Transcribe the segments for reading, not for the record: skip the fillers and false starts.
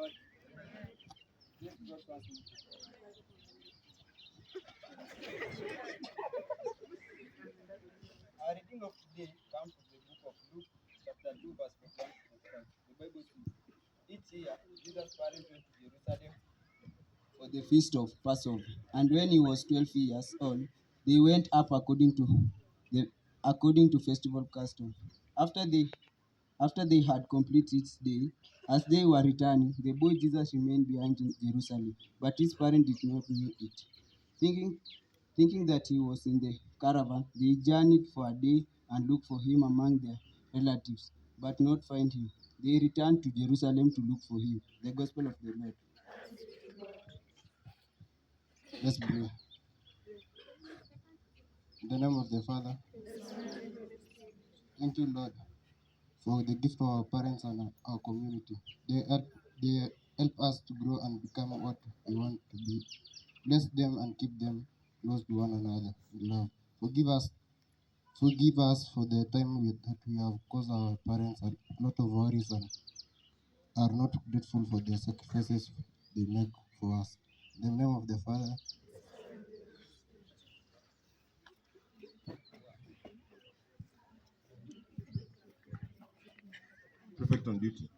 God. Yes, God wants me. Our reading of today comes from the book of Luke, chapter 2, verse 41 to 45. The Bible says, each year Jesus' parents went to Jerusalem for the feast of Passover. And when he was 12 years old, they went up according to festival custom. After they had completed its day, as they were returning, the boy Jesus remained behind in Jerusalem, but his parents did not know it. Thinking that he was in the caravan, they journeyed for a day and looked for him among their relatives, but not find him. They returned to Jerusalem to look for him. The Gospel of the Lord. Let's pray. In the name of the Father, thank you, Lord, for the gift of our parents and our community. They help us to grow and become what we want to be. Bless them and keep them close to one another in love. Forgive us for the time that we have caused our parents a lot of worries and are not grateful for the sacrifices they make for us. In the name of the Father. Prefect on duty.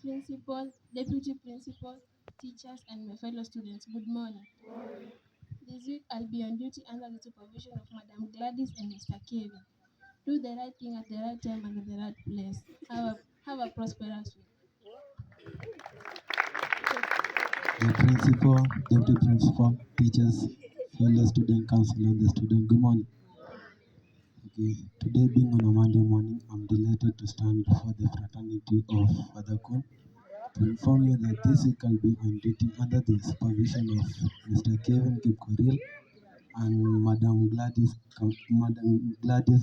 Principal, deputy principal, teachers, and my fellow students, good morning. This week I'll be on duty under the supervision of Madam Gladys and Mr. Kevin. Do the right thing at the right time and at the right place. Have a prosperous week. The principal, deputy principal, teachers, fellow student council, and the student. Good morning. Okay, today being on a Monday morning, I'm delighted to stand before the fraternity of Father Kuhn to inform you that this week I'll be on duty under the supervision of Mr. Kevin Kipkoril and Madam Gladys and Madam Gladys.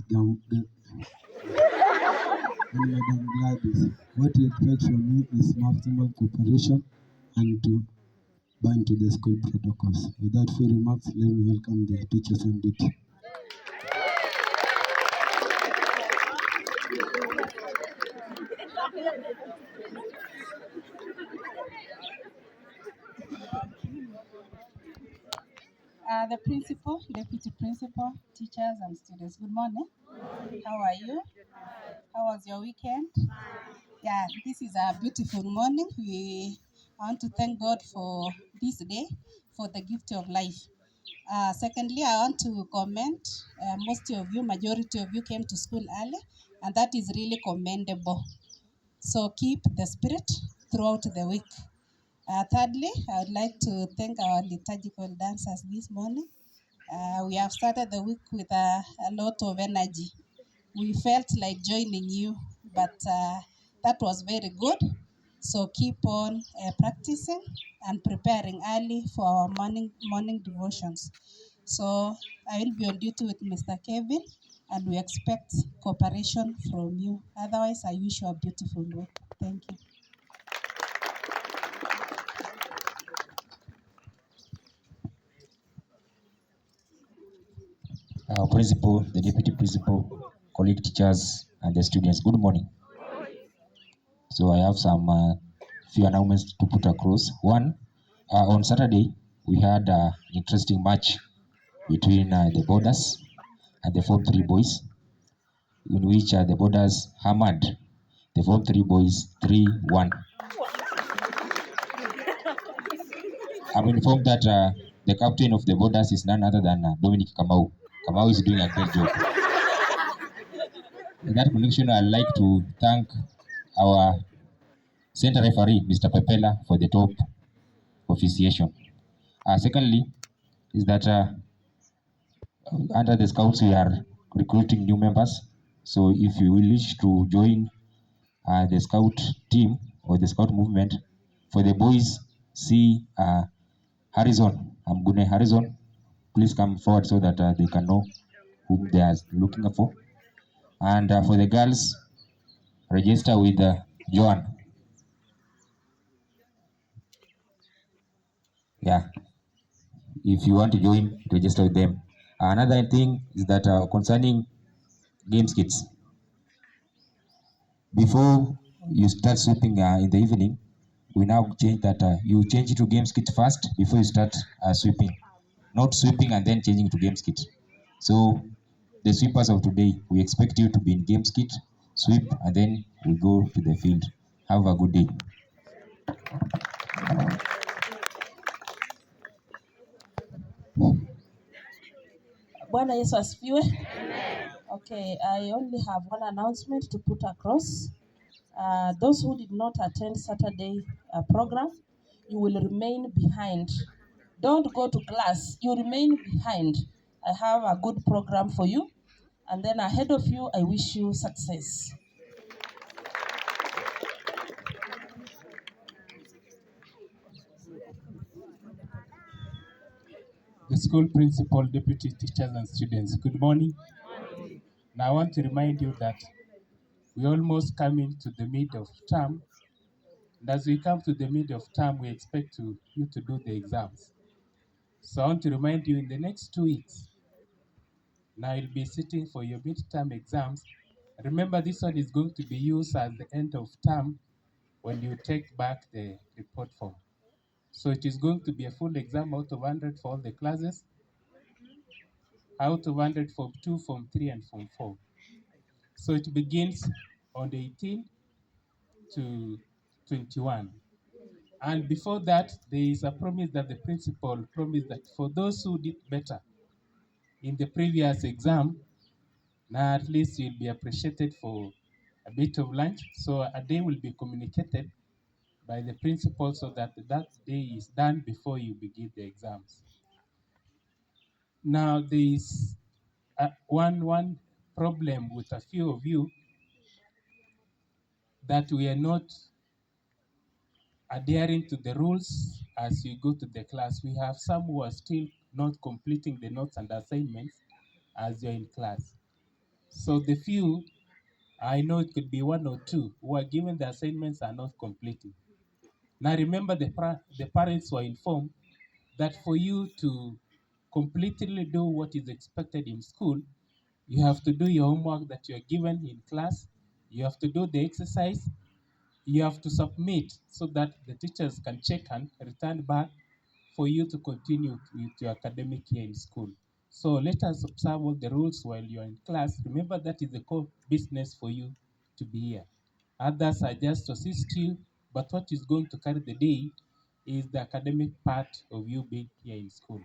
What you expect from me is maximum cooperation and to bind to the school protocols. Without further remarks, let me welcome the teachers on duty. The principal, deputy principal, teachers, and students. Good morning. How are you? How was your weekend? Yeah, this is a beautiful morning. We want to thank God for this day, for the gift of life. Secondly, I want to comment. Most of you, majority of you came to school early, and that is really commendable. So keep the spirit throughout the week. Thirdly, I would like to thank our liturgical dancers this morning. We have started the week with a lot of energy. We felt like joining you, but that was very good. So keep on practicing and preparing early for our morning devotions. So I will be on duty with Mr. Kevin, and we expect cooperation from you. Otherwise, I wish you a beautiful week. Thank you. Principal, the deputy principal, colleague teachers, and the students. Good morning. So I have some few announcements to put across. One, on Saturday, we had an interesting match between the Borders and the Form 3 boys, in which the Borders hammered the Form 3 boys 3-1. I'm informed that the captain of the Borders is none other than Dominic Kamau. Kamau is doing a great job. In that connection, I'd like to thank our center referee, Mr. Pepela, for the top officiation. Secondly, is that under the scouts, we are recruiting new members. So if you wish to join the scout team or the scout movement, for the boys, see Harrison, Amgune Harrison, please come forward so that they can know whom they are looking for. And for the girls, register with Joan. Yeah, if you want to join, register with them. Another thing is that concerning games kits, before you start sweeping in the evening, we now change that you change it to games kit first before you start sweeping, not sweeping and then changing to games kit. So the sweepers of today, we expect you to be in games kit, sweep, and then we go to the field. Have a good day. Bwana Yesu asifiwe. Okay, I only have one announcement to put across. Those who did not attend Saturday program, you will remain behind. Don't go to class, you remain behind. I have a good program for you. And then ahead of you, I wish you success. The school principal, deputy teachers, and students, good morning. Now I want to remind you that we're almost coming to the mid of term. And as we come to the mid of term, we expect you to do the exams. So I want to remind you in the next 2 weeks, now you'll be sitting for your midterm exams. Remember, this one is going to be used at the end of term when you take back the report form. So it is going to be a full exam out of 100 for all the classes, out of 100 Form 2, Form 3, and Form 4. So it begins on the 18th to 21. And before that, there is a promise that the principal promised that for those who did better in the previous exam, now at least you'll be appreciated for a bit of lunch. So a day will be communicated by the principal so that that day is done before you begin the exams. Now there is one problem with a few of you, that we are not adhering to the rules as you go to the class. We have some who are still not completing the notes and assignments as you're in class. So the few, I know it could be one or two, who are given the assignments are not completing. Now remember, the parents were informed that for you to completely do what is expected in school, you have to do your homework that you are given in class, you have to do the exercise, you have to submit so that the teachers can check and return back for you to continue with your academic year in school. So let us observe all the rules while you're in class. Remember, that is the core business for you to be here. Others are just to assist you, but what is going to carry the day is the academic part of you being here in school.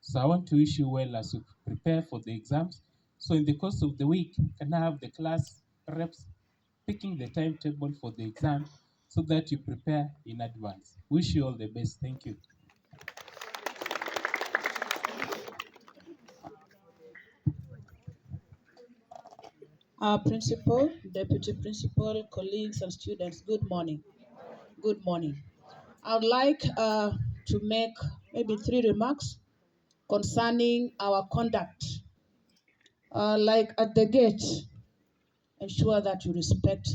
So I want to wish you well as you prepare for the exams. So in the course of the week, you can have the class reps picking the timetable for the exam so that you prepare in advance. Wish you all the best. Thank you. Our principal, deputy principal, colleagues, and students, good morning. Good morning. I would like to make maybe 3 remarks concerning our conduct. Like at the gate, ensure that you respect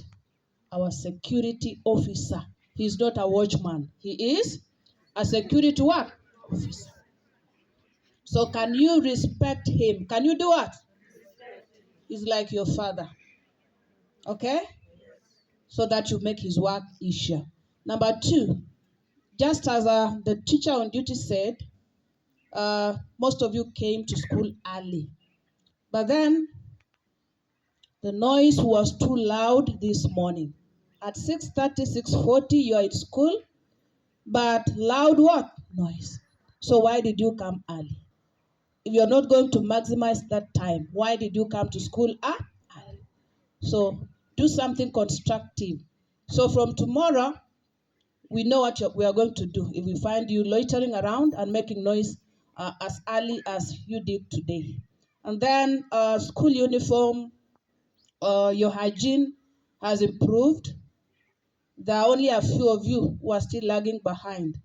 our security officer. He is not a watchman. He is a security what? Officer. So can you respect him? Can you do what? He's like your father. Okay? So that you make his work easier. Number 2, just as the teacher on duty said, most of you came to school early. But then the noise was too loud this morning. At 6:30, 6:40, you are at school, but loud what? Noise. So why did you come early? If you're not going to maximize that time, why did you come to school early? So do something constructive. So from tomorrow, we know what we are going to do if we find you loitering around and making noise as early as you did today. And then school uniform, your hygiene has improved. There are only a few of you who are still lagging behind.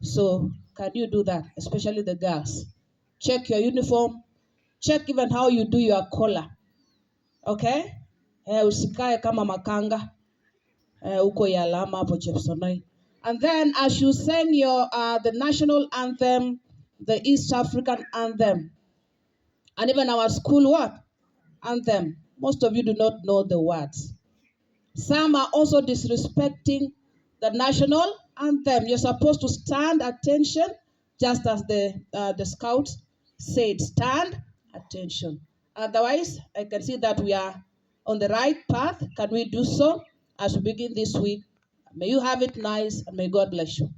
So can you do that, especially the girls? Check your uniform, check even how you do your collar. Okay? Usikae kama makanga uko ya alama hapo Chepsonoi. And then as you sing your the national anthem, the East African anthem, and even our school what? Anthem. Most of you do not know the words. Some are also disrespecting the national anthem. You're supposed to stand attention, just as the scouts said, stand attention. Otherwise, I can see that we are on the right path. Can we do so as we begin this week? May you have it nice, and may God bless you.